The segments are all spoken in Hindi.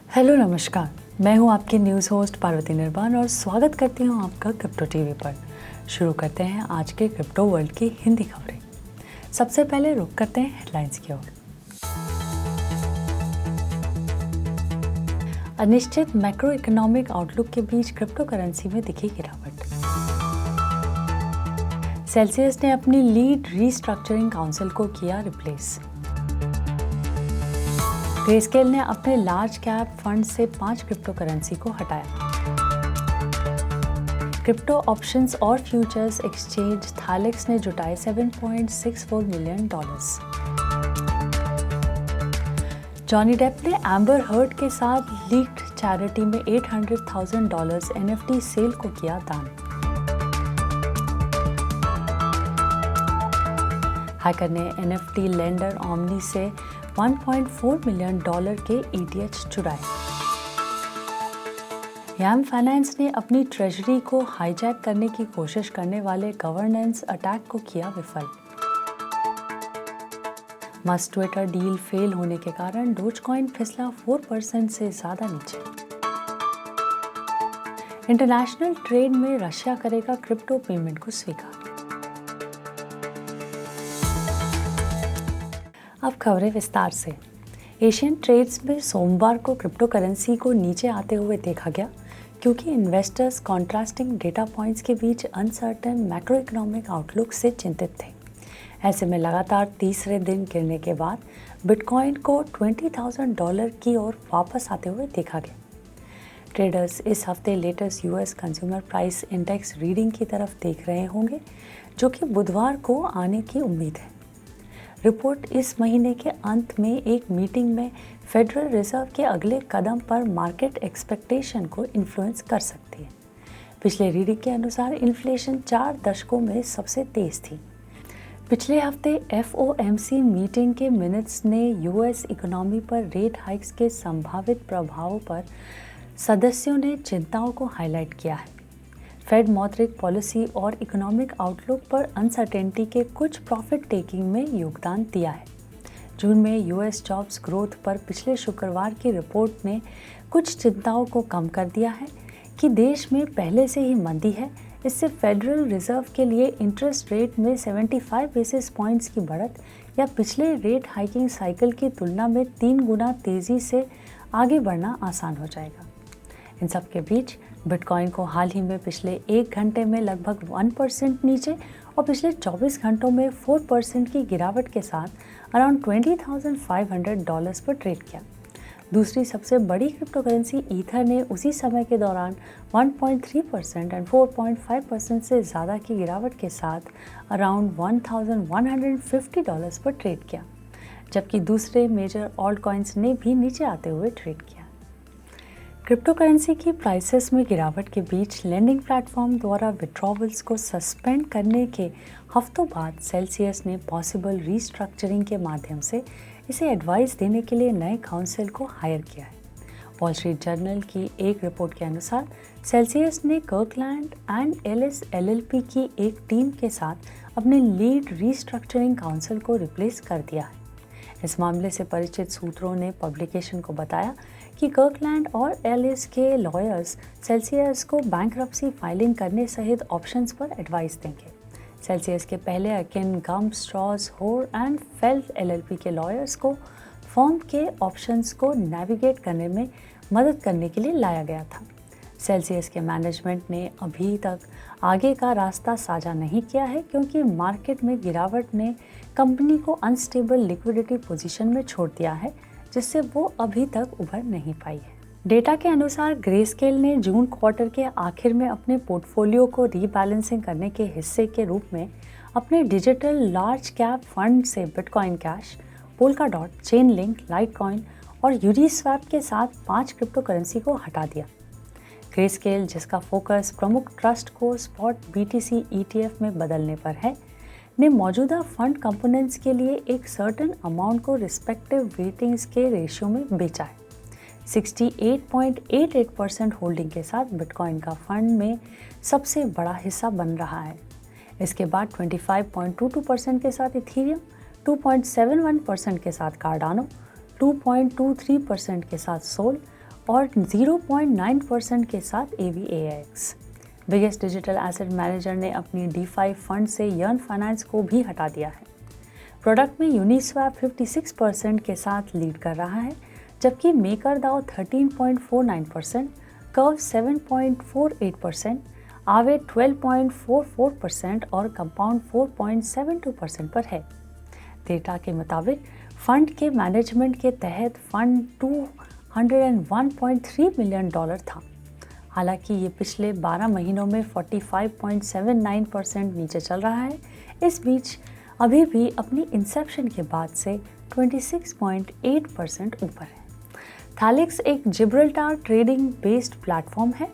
हेलो नमस्कार, मैं हूं आपकी न्यूज़ होस्ट पार्वती निर्वाण और स्वागत करती हूं आपका क्रिप्टो टीवी पर। शुरू करते हैं आज के क्रिप्टो वर्ल्ड की हिंदी खबरें। सबसे पहले रुक करते हैं हेडलाइंस की ओर। अनिश्चित मैक्रो इकोनॉमिक आउटलुक के बीच क्रिप्टो करेंसी में दिखी गिरावट। सेल्सियस ने अपनी लीड रीस्ट्रक्चरिंग काउंसिल को किया रिप्लेस। ग्रेस्केल ने अपने लार्ज कैप फंड से 5 क्रिप्टो करेंसी को हटाया। क्रिप्टो ऑप्शंस और फ्यूचर्स एक्सचेंज थैलेक्स ने जुटाए $7.64 मिलियन। जॉनी डेप ने एम्बर हर्ड के साथ लीक्ड चैरिटी में $800,000 NFT सेल को किया दान। हैकर ने NFT लेंडर ओमनी से $1.4 मिलियन के ETH चुराए। याम फाइनेंस ने अपनी ट्रेजरी को हाईजैक करने की कोशिश करने वाले गवर्नेंस अटैक को किया विफल। मस्क ट्विटर डील फेल होने के कारण डोजकॉइन फिसला 4% से ज्यादा नीचे। इंटरनेशनल ट्रेड में रशिया करेगा क्रिप्टो पेमेंट को स्वीकार। अब खबरें विस्तार से। एशियन ट्रेड्स में सोमवार को क्रिप्टो करेंसी को नीचे आते हुए देखा गया क्योंकि इन्वेस्टर्स कॉन्ट्रास्टिंग डेटा पॉइंट्स के बीच अनसर्टेन मैक्रो इकोनॉमिक आउटलुक से चिंतित थे। ऐसे में लगातार तीसरे दिन गिरने के बाद बिटकॉइन को $20,000 की ओर वापस आते हुए देखा गया। ट्रेडर्स इस हफ्ते latest US consumer price index reading की तरफ देख रहे होंगे जो कि बुधवार को आने की उम्मीद है। रिपोर्ट इस महीने के अंत में एक मीटिंग में फेडरल रिजर्व के अगले कदम पर मार्केट एक्सपेक्टेशन को इन्फ्लुएंस कर सकती है। पिछले रीडिंग के अनुसार इन्फ्लेशन 4 दशकों में सबसे तेज थी। पिछले हफ्ते FOMC मीटिंग के मिनट्स ने यूएस इकोनॉमी पर रेट हाइक्स के संभावित प्रभावों पर सदस्यों ने चिंताओं को हाईलाइट किया है। फेड मौद्रिक पॉलिसी और इकोनॉमिक आउटलुक पर अनसर्टेनिटी के कुछ प्रॉफिट टेकिंग में योगदान दिया है। जून में यूएस जॉब्स ग्रोथ पर पिछले शुक्रवार की रिपोर्ट ने कुछ चिंताओं को कम कर दिया है कि देश में पहले से ही मंदी है। इससे फेडरल रिजर्व के लिए इंटरेस्ट रेट में 75 बेसिस पॉइंट्स की बढ़त या पिछले रेट हाइकिंग साइकिल की तुलना में 3 गुना तेज़ी से आगे बढ़ना आसान हो जाएगा। इन सब के बीच बिटकॉइन को हाल ही में पिछले 1 घंटे में लगभग 1% नीचे और पिछले 24 घंटों में 4% की गिरावट के साथ अराउंड $20,500 पर ट्रेड किया। दूसरी सबसे बड़ी क्रिप्टो करेंसी ईथर ने उसी समय के दौरान 1.3% और 4.5% से ज़्यादा की गिरावट के साथ अराउंड $1,150 पर ट्रेड किया, जबकि दूसरे मेजर ऑल्ट कॉइन्स ने भी नीचे आते हुए ट्रेड किया। क्रिप्टो करेंसी की प्राइसेस में गिरावट के बीच लेंडिंग प्लेटफॉर्म द्वारा विड्रॉवल्स को सस्पेंड करने के हफ्तों बाद सेल्सियस ने पॉसिबल रीस्ट्रक्चरिंग के माध्यम से इसे एडवाइस देने के लिए नए काउंसिल को हायर किया है। वॉल स्ट्रीट जर्नल की एक रिपोर्ट के अनुसार सेल्सियस ने कर्कलैंड एंड एलिस LLP की एक टीम के साथ अपने लीड रीस्ट्रक्चरिंग काउंसिल को रिप्लेस कर दिया है। इस मामले से परिचित सूत्रों ने पब्लिकेशन को बताया कि कर्कलैंड और एलिस के लॉयर्स सेल्सियस को बैंक्रप्सी फाइलिंग करने सहित ऑप्शंस पर एडवाइस देंगे। सेल्सियस के पहले अकिन गम स्ट्रॉस होर एंड फेल्ट LLP के लॉयर्स को फर्म के ऑप्शंस को नेविगेट करने में मदद करने के लिए लाया गया था। सेल्सियस के मैनेजमेंट ने अभी तक आगे का रास्ता साझा नहीं किया है क्योंकि मार्केट में गिरावट ने कंपनी को अनस्टेबल लिक्विडिटी पोजीशन में छोड़ दिया है, जिससे वो अभी तक उभर नहीं पाई है। डेटा के अनुसार ग्रेस्केल ने जून क्वार्टर के आखिर में अपने पोर्टफोलियो को रीबैलेंसिंग करने के हिस्से के रूप में अपने डिजिटल लार्ज कैप फंड से bitcoin cash, Polkadot, Chainlink, Litecoin और यूनिस्वैप के साथ 5 क्रिप्टो करेंसी को हटा दिया। ग्रेस्केल, जिसका फोकस प्रमुख ट्रस्ट को स्पॉट BTC ETF में बदलने पर है, ने मौजूदा फंड कंपोनेंट्स के लिए एक सर्टेन अमाउंट को रिस्पेक्टिव वेटिंग्स के रेशियो में बेचा है। 68.88% होल्डिंग के साथ बिटकॉइन का फंड में सबसे बड़ा हिस्सा बन रहा है। इसके बाद 25.22% के साथ इथीरियम, 2.71% के साथ कार्डानो, 2.23% के साथ सोल और 0.9% के साथ AVAX। Biggest digital asset manager ने अपनी DeFi फंड से यर्न फाइनेंस को भी हटा दिया है। प्रोडक्ट में यूनिस्वैप 56% के साथ लीड कर रहा है, जबकि मेकरदाओ 13.49%, कर्व 7.48%, आवे 12.44% और कंपाउंड 4.72% पर है। डेटा के मुताबिक फंड के मैनेजमेंट के तहत फंड $201.3 मिलियन था। हालांकि ये पिछले 12 महीनों में 45.79% नीचे चल रहा है। इस बीच अभी भी अपनी इंसेप्शन के बाद से 26.8% ऊपर है। थैलेक्स एक जिब्राल्टर ट्रेडिंग बेस्ड प्लेटफॉर्म है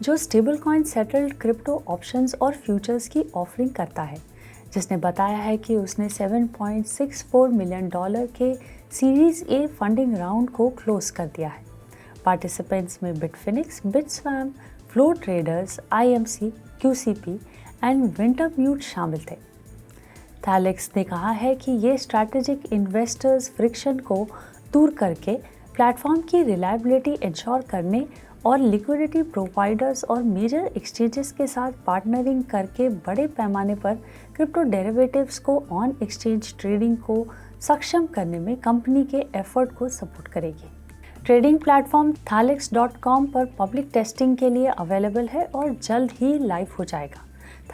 जो stable coin settled crypto options और फ्यूचर्स की ऑफरिंग करता है, जिसने बताया है कि उसने $7.64 मिलियन के सीरीज ए फंडिंग राउंड को क्लोज कर दिया है। पार्टिसिपेंट्स में बिटफिनिक्स, बिटस्वैम, flow traders, IMC, QCP and Wintermute शामिल थे। थैलेक्स ने कहा है कि ये स्ट्रैटेजिक इन्वेस्टर्स फ्रिक्शन को दूर करके प्लेटफॉर्म की रिलायबिलिटी इंश्योर करने और लिक्विडिटी प्रोवाइडर्स और मेजर एक्सचेंजेस के साथ पार्टनरिंग करके बड़े पैमाने पर क्रिप्टो डेरिवेटिव्स को ऑन एक्सचेंज ट्रेडिंग को सक्षम करने में कंपनी के एफर्ट को सपोर्ट करेगी। ट्रेडिंग प्लेटफॉर्म Thalex.com पर पब्लिक टेस्टिंग के लिए अवेलेबल है और जल्द ही लाइव हो जाएगा।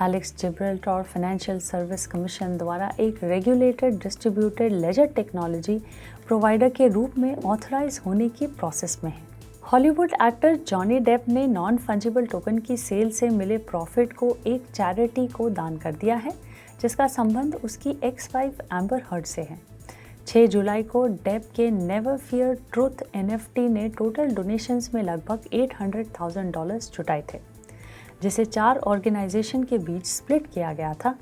थैलेक्स जिब्राल्टर फाइनेंशियल सर्विस कमीशन द्वारा एक regulated distributed laser technology provider के रूप में ऑथराइज होने की प्रोसेस में है। हॉलीवुड एक्टर जॉनी डेप ने नॉन फंजिबल टोकन की सेल से मिले प्रॉफिट को एक चैरिटी को दान कर दिया है, जिसका संबंध उसकी ex-wife एम्बर हर्ड से है। 6 जुलाई को डेप के नेवर फियर ट्रुथ NFT ने टोटल डोनेशंस में लगभग $800,000 जुटाए थे, जिसे 4 ऑर्गेनाइजेशन के बीच स्प्लिट किया गया था,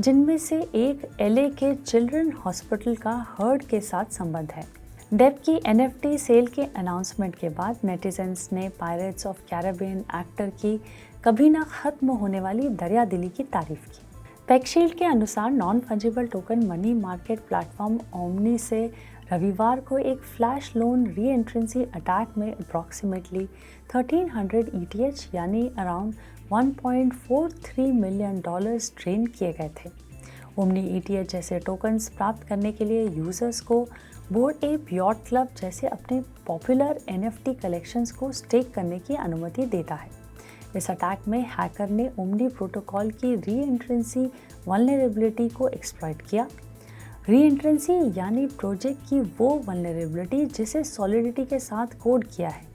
जिनमें से एक LA के चिल्ड्रन हॉस्पिटल का हर्ड के साथ संबंध है। डेप की NFT सेल के अनाउंसमेंट के बाद नेटिजन्स ने पायरेट्स ऑफ कैरेबियन एक्टर की कभी ना खत्म होने वाली दरियादिली की तारीफ की। पैकशील्ड के अनुसार non fungible token money market platform omni से रविवार को एक फ्लैश लोन री एंट्रेंसी अटैक में अप्रॉक्सीमेटली 1300 ETH यानी अराउंड $1.43 मिलियन ड्रेन किए गए थे। ओमनी ETH जैसे टोकन्स प्राप्त करने के लिए यूजर्स को बोर्ड एप यॉट क्लब जैसे अपने पॉपुलर NFT कलेक्शंस को स्टेक करने की अनुमति देता है। इस अटैक में हैकर ने ओमनी प्रोटोकॉल की री एंट्रेंसी वल्नरेबिलिटी को एक्सप्लॉइट किया। री एंट्रेंसी यानी प्रोजेक्ट की वो वल्नरेबिलिटी जिसे सॉलिडिटी के साथ कोड किया है,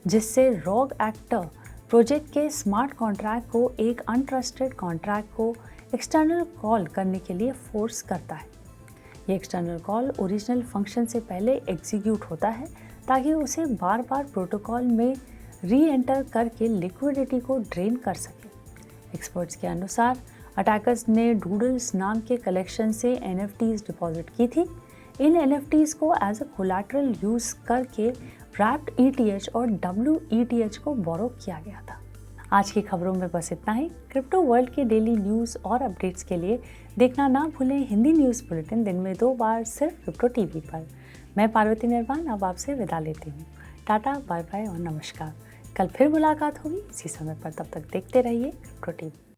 जिससे रॉग एक्टर प्रोजेक्ट के स्मार्ट कॉन्ट्रैक्ट को एक अनट्रस्टेड कॉन्ट्रैक्ट को एक्सटर्नल कॉल करने के लिए फोर्स करता है। ये एक्सटर्नल कॉल ओरिजिनल फंक्शन से पहले एग्जीक्यूट होता है ताकि उसे बार बार प्रोटोकॉल में री एंटर करके लिक्विडिटी को ड्रेन कर सके। एक्सपर्ट्स के अनुसार अटैकर्स ने डूडल्स नाम के कलेक्शन से NFTs डिपॉजिट की थी। इन NFTs को एज अ कोलैटरल यूज़ करके रैप्ड ETH और WETH को बोरो किया गया था। आज की खबरों में बस इतना ही। क्रिप्टो वर्ल्ड के डेली न्यूज़ और अपडेट्स के लिए देखना ना भूलें हिंदी न्यूज़ बुलेटिन दिन में 2 बार सिर्फ क्रिप्टो टीवी पर। मैं पार्वती निर्वाण अब आपसे विदा लेती हूँ। टाटा, बाय बाय और नमस्कार। कल फिर मुलाकात होगी इसी समय पर, तब तक देखते रहिए क्रिप्टो टीवी।